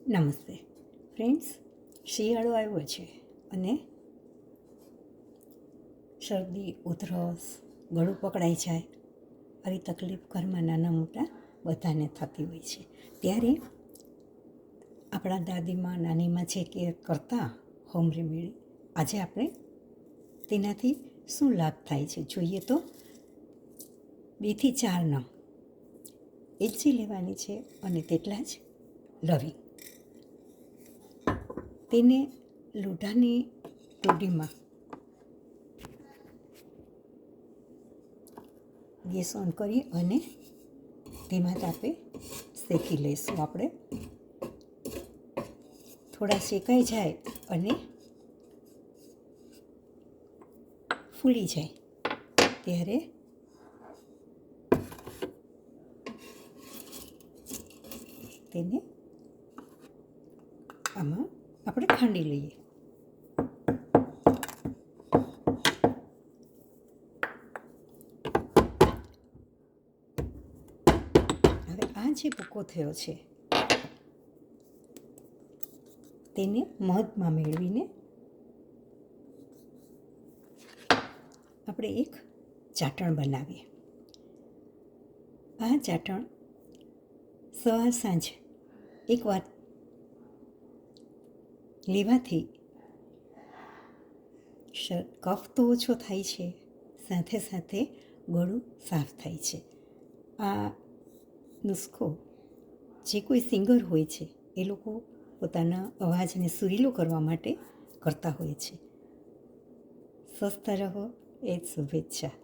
નમસ્તે ફ્રેન્ડ્સ, શિયાળો આવ્યો છે અને શરદી, ઉધરસ, ગળું પકડાઈ જાય આવી તકલીફ ઘરમાં નાના મોટા બધાને થતી હોય છે. ત્યારે આપણા દાદીમાં નાનીમાં જે કે કરતા હોમ રેમેડી, આજે આપણે તેનાથી શું લાભ થાય છે જોઈએ તો 2 થી 4 નંગ એલચી લેવાની છે અને તેટલા જ લવિંગ. તેને લોઢાની ટોડીમાં ગેસ ઓન કરી અને ધીમા તાપે શેકી લઈશું. આપણે થોડા શેકાઈ જાય અને ફૂલી જાય ત્યારે તેને આમાં આપણે ખાંડી લઈએ. હવે આ જે ભૂકો થયો છે તેને મધમાં મેળવીને આપણે એક ચાટણ બનાવીએ. આ ચાટણ સવાર સાંજ એક વાર લેવાથી કફ તો ઓછો થાય છે, સાથે સાથે ગળું સાફ થાય છે. આ નુસ્ખો જે કોઈ સિંગર હોય છે એ લોકો પોતાના અવાજને સુરીલો કરવા માટે કરતા હોય છે. સ્વસ્થ રહો એ જ શુભેચ્છા.